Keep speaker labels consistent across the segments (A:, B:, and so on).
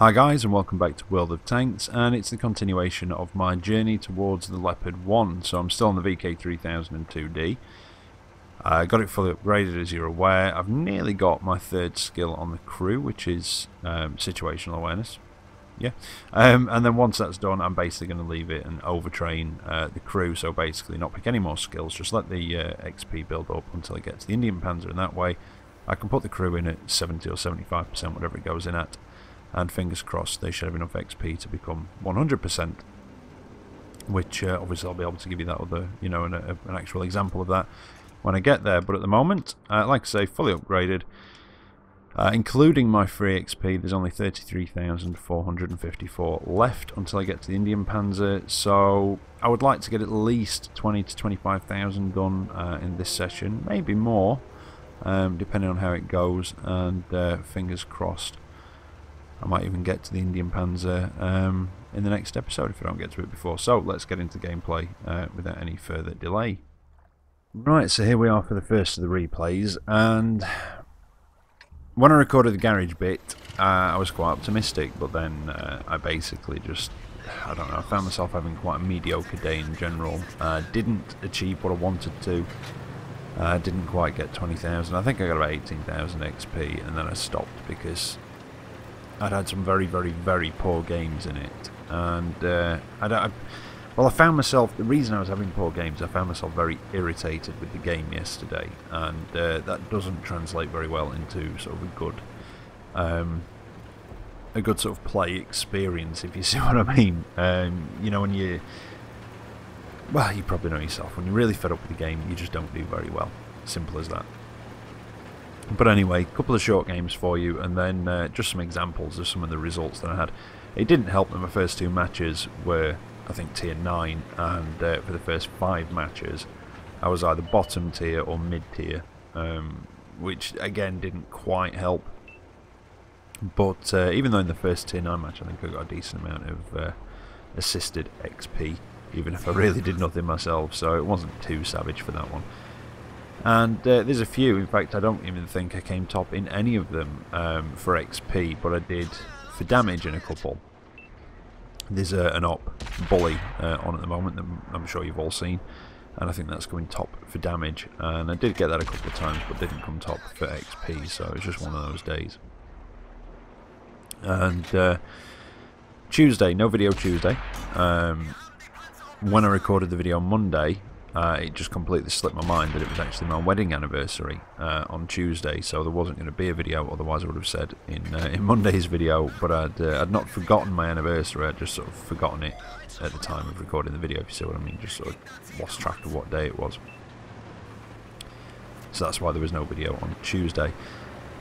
A: Hi guys, and welcome back to World of Tanks, and it's the continuation of my journey towards the Leopard 1. So I'm still on the VK3002D. I got it fully upgraded, as you're aware. I've nearly got my third skill on the crew, which is situational awareness. Yeah, and then once that's done, I'm basically going to leave it and overtrain the crew. So basically not pick any more skills, just let the XP build up until it gets the Indian Panzer, and that way I can put the crew in at 70 or 75%, whatever it goes in at. And fingers crossed they should have enough XP to become 100%, which obviously I'll be able to give you that other, an actual example of that when I get there. But at the moment, like I say, fully upgraded, including my free XP, there's only 33,454 left until I get to the Indian Panzer. So I would like to get at least 20 to 25,000 done in this session, maybe more, depending on how it goes, and fingers crossed I might even get to the Indian Panzer in the next episode if I don't get to it before. So let's get into gameplay without any further delay. Right, so here we are for the first of the replays, and when I recorded the garage bit I was quite optimistic, but then I basically just, I don't know, I found myself having quite a mediocre day in general. Didn't achieve what I wanted to. Didn't quite get 20,000. I think I got about 18,000 XP, and then I stopped because I'd had some very, very, very poor games in it, and I found myself, the reason I was having poor games, I found myself very irritated with the game yesterday, and that doesn't translate very well into sort of a good sort of play experience, if you see what I mean. When you, well, you probably know yourself, when you're really fed up with the game, you just don't do very well. Simple as that. But anyway, a couple of short games for you, and then just some examples of some of the results that I had. It didn't help that my first two matches were, I think, tier 9, and for the first 5 matches I was either bottom tier or mid tier, which again didn't quite help. But even though in the first tier 9 match I think I got a decent amount of assisted XP, even if I really did nothing myself, so it wasn't too savage for that one. And there's a few, in fact I don't even think I came top in any of them for XP, but I did for damage in a couple. There's an op bully on at the moment that I'm sure you've all seen, and I think that's going top for damage, and I did get that a couple of times but didn't come top for XP, so it was just one of those days. And Tuesday, no video Tuesday. When I recorded the video on Monday, it just completely slipped my mind that it was actually my wedding anniversary on Tuesday, so there wasn't going to be a video. Otherwise I would have said in Monday's video, but I'd not forgotten my anniversary, I'd just sort of forgotten it at the time of recording the video, if you see what I mean, just sort of lost track of what day it was. So that's why there was no video on Tuesday.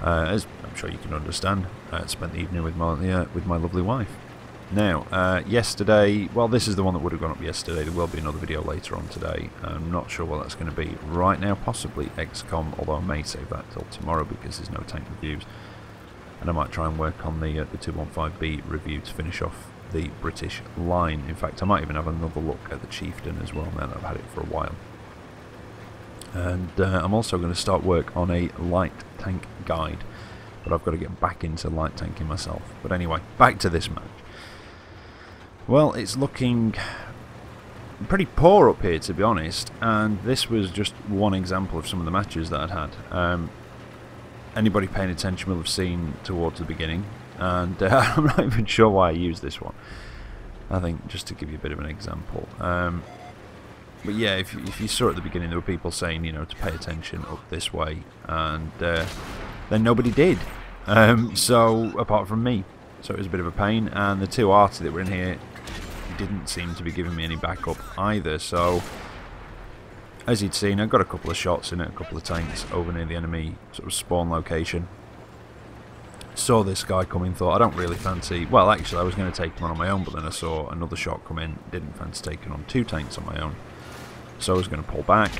A: As I'm sure you can understand, I spent the evening with my lovely wife. Now, yesterday, well, this is the one that would have gone up yesterday. There will be another video later on today. I'm not sure what that's going to be right now. Possibly XCOM, although I may save that till tomorrow because there's no tank reviews. And I might try and work on the 215B review to finish off the British line. In fact, I might even have another look at the Chieftain as well now that I've had it for a while. And I'm also going to start work on a light tank guide, but I've got to get back into light tanking myself. But anyway, back to this match. Well, it's looking pretty poor up here, to be honest, and this was just one example of some of the matches that I'd had. Anybody paying attention will have seen towards the beginning, and I'm not even sure why I used this one. I think just to give you a bit of an example. But yeah, if you saw at the beginning, there were people saying, to pay attention up this way, and then nobody did. So, apart from me. So it was a bit of a pain, and the two arty that were in here didn't seem to be giving me any backup either. So as you'd seen, I got a couple of shots in it, a couple of tanks over near the enemy sort of spawn location. Saw this guy coming, thought I don't really fancy, well actually I was going to take him on my own, but then I saw another shot come in, didn't fancy taking on 2 tanks on my own, so I was going to pull back,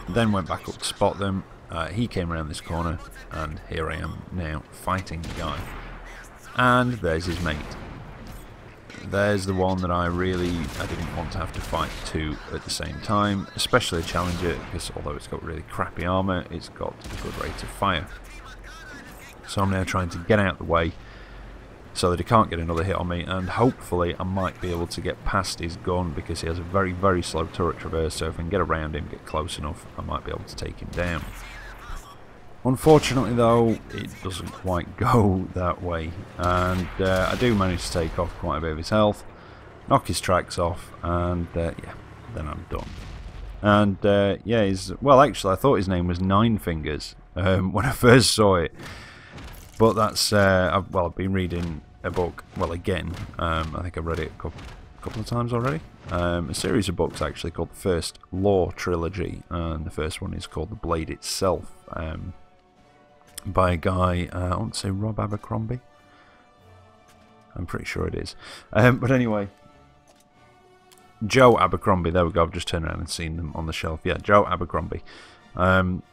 A: then went back up to spot them. He came around this corner, and here I am now fighting the guy. And there's his mate. There's the one that I didn't want to have to fight 2 at the same time, especially a Challenger, because although it's got really crappy armour, it's got a good rate of fire. So I'm now trying to get out of the way so that he can't get another hit on me, and hopefully I might be able to get past his gun because he has a very, very slow turret traverse, so if I can get around him, get close enough, I might be able to take him down. Unfortunately though, it doesn't quite go that way, and I do manage to take off quite a bit of his health, knock his tracks off, and yeah, then I'm done. And yeah, well, actually I thought his name was Nine Fingers when I first saw it. But that's, well, I've been reading a book, well, again, I think I've read it a couple of times already. A series of books, actually, called the First Law Trilogy, and the first one is called The Blade Itself, by a guy, I want to say Rob Abercrombie. I'm pretty sure it is. But anyway, Joe Abercrombie, there we go, I've just turned around and seen them on the shelf. Yeah, Joe Abercrombie.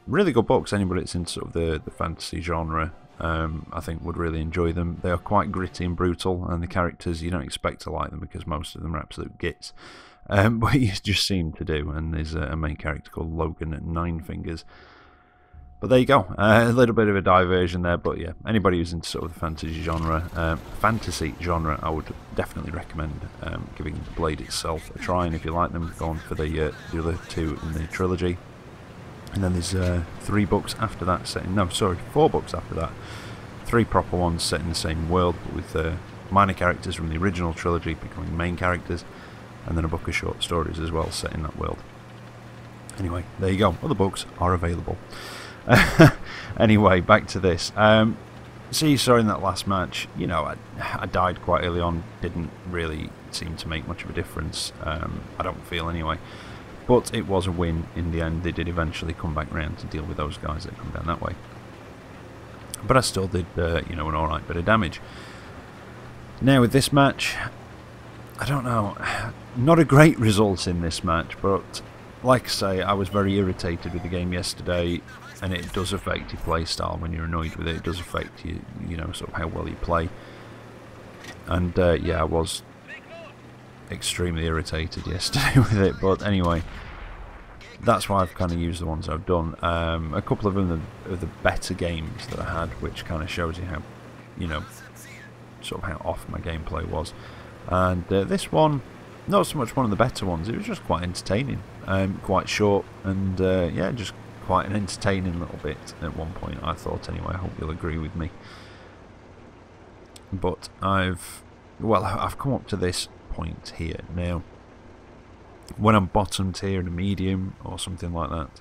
A: Really good books, anybody that's into sort of the fantasy genre, I think would really enjoy them. They are quite gritty and brutal, and the characters, you don't expect to like them because most of them are absolute gits. But you just seem to do, and there's a main character called Logan at Nine Fingers. But there you go, a little bit of a diversion there, but yeah, anybody who's into sort of the fantasy genre, I would definitely recommend giving The Blade Itself a try, and if you like them, go on for the other two in the trilogy. And then there's 3 books after that set in, no, sorry, 4 books after that. 3 proper ones set in the same world, but with minor characters from the original trilogy becoming main characters, and then a book of short stories as well set in that world. Anyway, there you go, other books are available. Anyway, back to this. So you saw in that last match, you know, I died quite early on, didn't really seem to make much of a difference, I don't feel anyway. But it was a win in the end. They did eventually come back round to deal with those guys that come down that way. But I still did, you know, an alright bit of damage. Now with this match, I don't know, not a great result in this match, but like I say, I was very irritated with the game yesterday, and it does affect your play style when you're annoyed with it. It does affect you, you know, sort of how well you play. And yeah, I was extremely irritated yesterday with it, but anyway, that's why I've kind of used the ones I've done. A couple of them are the better games that I had, which kind of shows you how, you know, sort of how off my gameplay was. And this one, not so much one of the better ones, it was just quite entertaining, quite short, and yeah, just quite an entertaining little bit at one point, I thought anyway. I hope you'll agree with me. But I've come up to this point here now. When I'm bottom tier in a medium or something like that,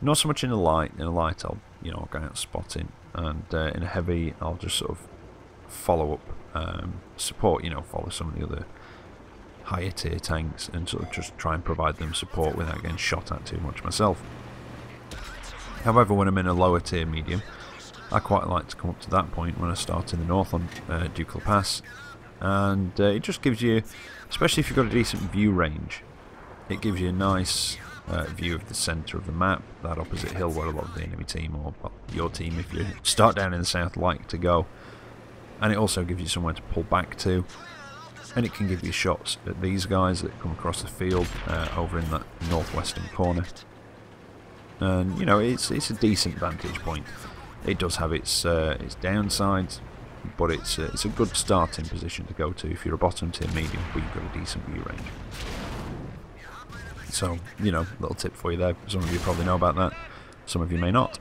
A: not so much in a light. In a light, I'll, you know, I'll go out spotting, and in a heavy, I'll just sort of follow up, support. You know, follow some of the other higher tier tanks and sort of just try and provide them support without getting shot at too much myself. However, when I'm in a lower tier medium, I quite like to come up to that point when I start in the north on Ducal Pass, and it just gives you, especially if you've got a decent view range, it gives you a nice view of the centre of the map, that opposite hill where a lot of the enemy team, or well, your team if you start down in the south, like to go. And it also gives you somewhere to pull back to, and it can give you shots at these guys that come across the field over in that northwestern corner. And you know, it's a decent vantage point. It does have its downsides, but it's a good starting position to go to if you're a bottom tier medium, but you've got a decent view range. So, you know, little tip for you there. Some of you probably know about that, some of you may not.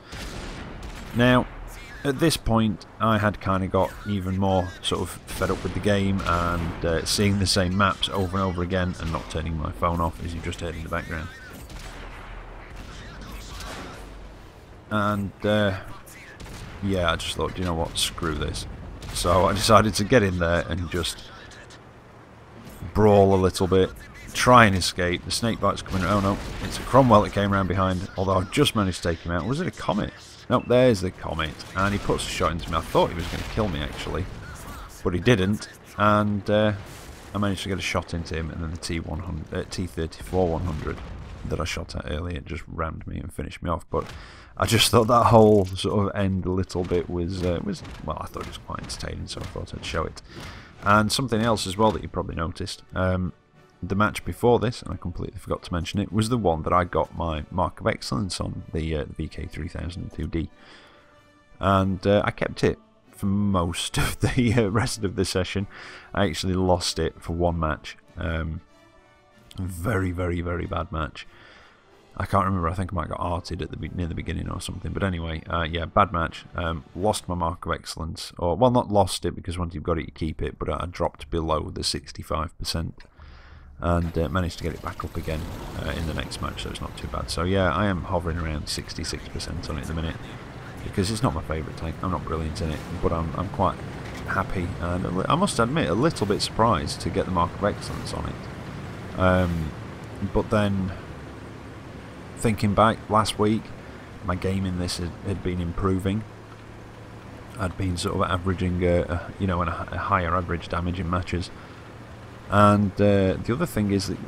A: Now, at this point, I had kind of got even more sort of fed up with the game and seeing the same maps over and over again and not turning my phone off, as you just heard in the background. And yeah, I just thought, you know what, screw this. So I decided to get in there and just brawl a little bit, try and escape. The snake bite's coming. Oh no, it's a Cromwell that came around behind, although I just managed to take him out. Was it a Comet? Nope, there's the Comet, and he puts a shot into me. I thought he was going to kill me actually, but he didn't, and I managed to get a shot into him, and then the T-34-100 that I shot at earlier just rammed me and finished me off. But I just thought that whole sort of end a little bit was well, I thought it was quite entertaining, so I thought I'd show it. And something else as well that you probably noticed, the match before this, and I completely forgot to mention it, was the one that I got my Mark of Excellence on, the VK3002D. And I kept it for most of the rest of the session. I actually lost it for one match. Very, very, very bad match. I can't remember, I think I might have got arted at near the beginning or something. But anyway, yeah, bad match. Lost my mark of excellence. Or, well, not lost it, because once you've got it, you keep it. But I dropped below the 65%. And managed to get it back up again in the next match, so it's not too bad. So yeah, I am hovering around 66% on it at the minute, because it's not my favourite tank. I'm not brilliant in it, but I'm quite happy, and I must admit, a little bit surprised to get the mark of excellence on it. But then, thinking back, last week, my game in this had been improving. I'd been sort of averaging, you know, a higher average damage in matches. And the other thing is that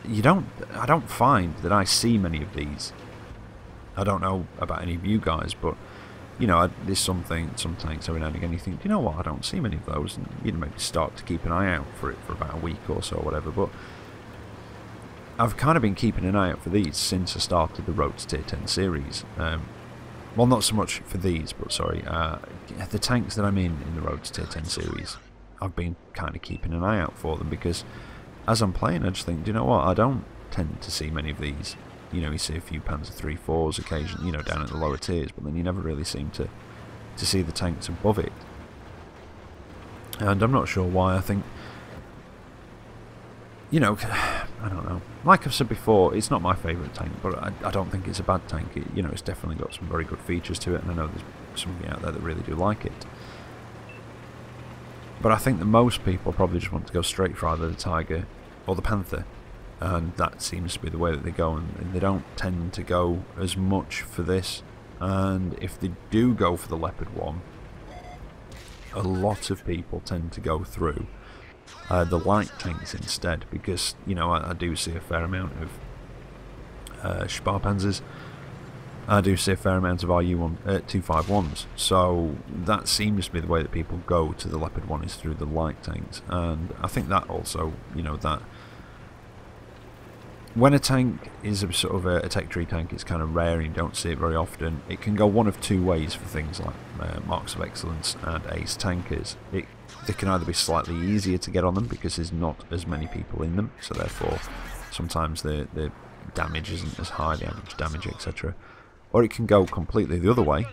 A: I don't find that I see many of these. I don't know about any of you guys, but you know, there's some tanks every now and again you think, you know what, I don't see many of those, and you know, maybe start to keep an eye out for it for about a week or so or whatever. But I've kind of been keeping an eye out for these since I started the Road to Tier 10 series. Well, not so much for these, but sorry, the tanks that I'm in the Road to Tier 10 series. I've been kind of keeping an eye out for them, because as I'm playing, I just think, do you know what, I don't tend to see many of these. You know, you see a few Panzer 3-4s occasionally, you know, down at the lower tiers, but then you never really seem to see the tanks above it. And I'm not sure why. I think, you know, I don't know. Like I've said before, it's not my favourite tank, but I don't think it's a bad tank. You know, it's definitely got some very good features to it, and I know there's somebody out there that really do like it. But I think that most people probably just want to go straight for either the Tiger or the Panther, and that seems to be the way that they go, and they don't tend to go as much for this. And if they do go for the Leopard one, a lot of people tend to go through the light tanks instead, because, you know, I do see a fair amount of Sparpanzers. I do see a fair amount of RU-251s, so that seems to be the way that people go to the Leopard one, is through the light tanks. And I think that also, you know, that when a tank is a sort of a tech tree tank, it's kind of rare and you don't see it very often. It can go one of two ways for things like marks of excellence and ace tankers. They can either be slightly easier to get on them because there's not as many people in them, so therefore sometimes the damage isn't as high, the average damage, etc. Or it can go completely the other way,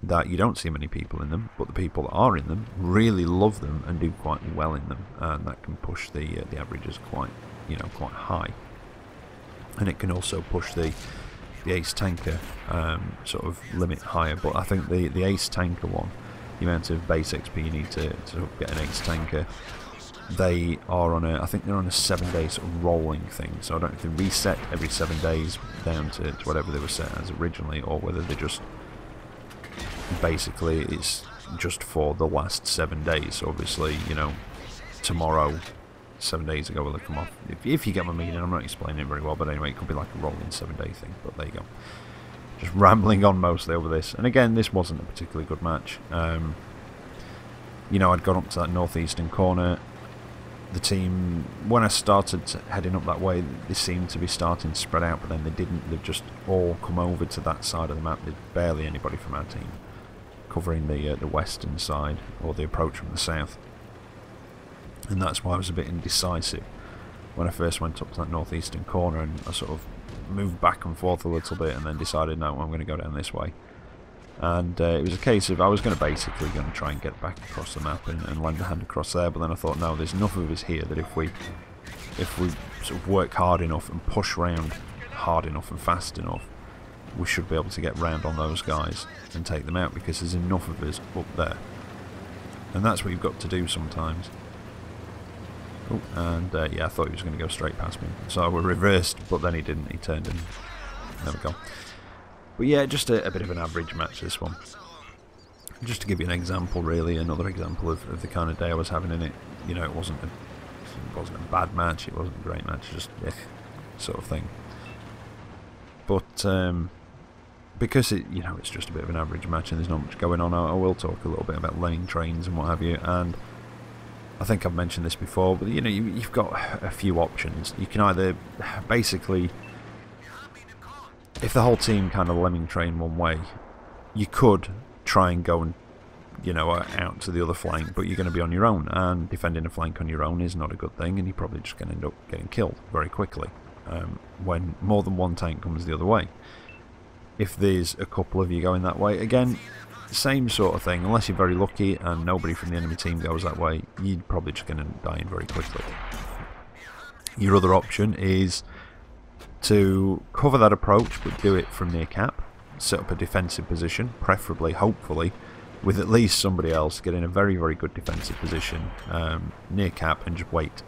A: that you don't see many people in them, but the people that are in them really love them and do quite well in them, and that can push the averages quite high. And it can also push the ace tanker sort of limit higher. But I think the ace tanker one, the amount of base XP you need to get an ace tanker, they are on I think they're on a 7-day sort of rolling thing, so I don't know if they reset every 7 days down to whatever they were set as originally, or whether they just basically it's just for the last 7 days. So obviously, you know, tomorrow, 7 days ago, will have come off. If you get my meaning, I'm not explaining it very well, but anyway, it could be like a rolling 7-day thing. But there you go. Just rambling on mostly over this. And again, this wasn't a particularly good match. You know, I'd gone up to that northeastern corner. The team, when I started heading up that way, they seemed to be starting to spread out, but then they didn't. They've just all come over to that side of the map. There's barely anybody from our team covering the western side, or the approach from the south. And that's why I was a bit indecisive when I first went up to that northeastern corner, and I sort of moved back and forth a little bit, and then decided, no, I'm going to go down this way. And it was a case of I was going to try and get back across the map and lend a hand across there, but then I thought, no, there's enough of us here that if we sort of work hard enough and push round hard enough and fast enough, we should be able to get round on those guys and take them out, because there's enough of us up there. And that's what you've got to do sometimes. Oh, and yeah, I thought he was going to go straight past me, so we reversed, but then he didn't. He turned and there we go. But yeah, just a bit of an average match, this one. Just to give you an example, really, another example of the kind of day I was having in it. You know, it wasn't a bad match, it wasn't a great match, just sort of thing. But because you know, it's just a bit of an average match and there's not much going on, I will talk a little bit about lemming trains and what have you. And I think I've mentioned this before, but you know, you've got a few options. You can either basically, if the whole team kind of lemming train one way, you could try and go and you know, out to the other flank, but you're going to be on your own, and defending a flank on your own is not a good thing, and you're probably just going to end up getting killed very quickly when more than one tank comes the other way. If there's a couple of you going that way, again, same sort of thing. Unless you're very lucky and nobody from the enemy team goes that way, you're probably just going to die in very quickly. Your other option is to cover that approach, but do it from near cap. Set up a defensive position, preferably, hopefully, with at least somebody else. Get in a very, very good defensive position near cap and just wait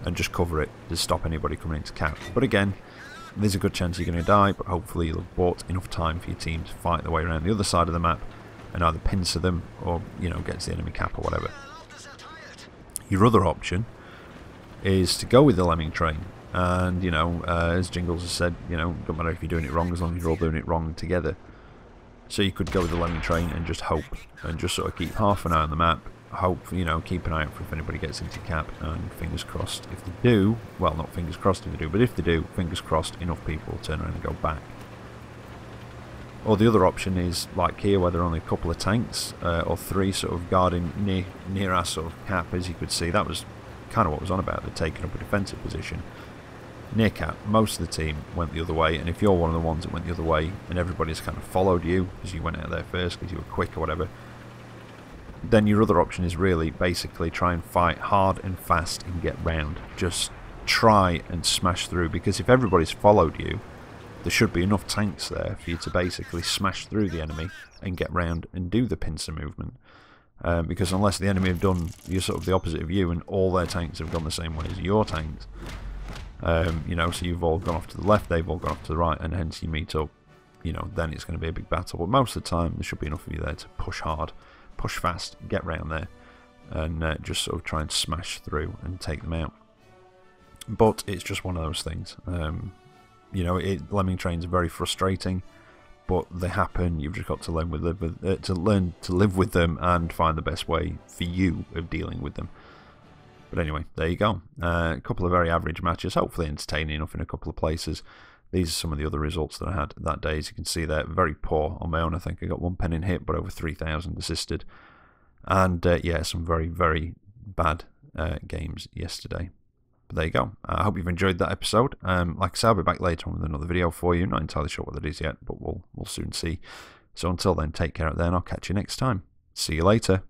A: and just cover it to stop anybody coming into cap. But again, there's a good chance you're going to die, but hopefully you'll have bought enough time for your team to fight their way around the other side of the map and either pincer them or, you know, get to the enemy cap or whatever. Your other option is to go with the lemming train. And, you know, as Jingles has said, you know, don't matter if you're doing it wrong as long as you're all doing it wrong together. So you could go with the lemming train and just hope, and just sort of keep half an eye on the map, hope, you know, keep an eye out for if anybody gets into cap, and fingers crossed if they do, well, not fingers crossed if they do, but if they do, fingers crossed enough people will turn around and go back. Or the other option is, like here, where there are only a couple of tanks, or three sort of guarding near our sort of cap, as you could see. That was kind of what was on about, they're taking up a defensive position. Near cap, most of the team went the other way, and if you're one of the ones that went the other way and everybody's kind of followed you because you went out there first because you were quick or whatever, then your other option is really basically try and fight hard and fast and get round. Just try and smash through, because if everybody's followed you, there should be enough tanks there for you to basically smash through the enemy and get round and do the pincer movement. Because unless the enemy have done sort of the opposite of you and all their tanks have gone the same way as your tanks, you know, so you've all gone off to the left, they've all gone off to the right, and hence you meet up, you know, then it's going to be a big battle. But most of the time there should be enough of you there to push hard, push fast, get round there, and just sort of try and smash through and take them out. But it's just one of those things. You know, lemming trains are very frustrating, but they happen. You've just got to learn to live with them and find the best way for you of dealing with them. But anyway, there you go. A couple of very average matches, hopefully entertaining enough in a couple of places. These are some of the other results that I had that day. As you can see, they're very poor on my own. I think I got 1 pen in hit, but over 3,000 assisted. And yeah, some very, very bad games yesterday. But there you go. I hope you've enjoyed that episode. Like I said, I'll be back later on with another video for you. Not entirely sure what that is yet, but we'll soon see. So until then, take care out there, and I'll catch you next time. See you later.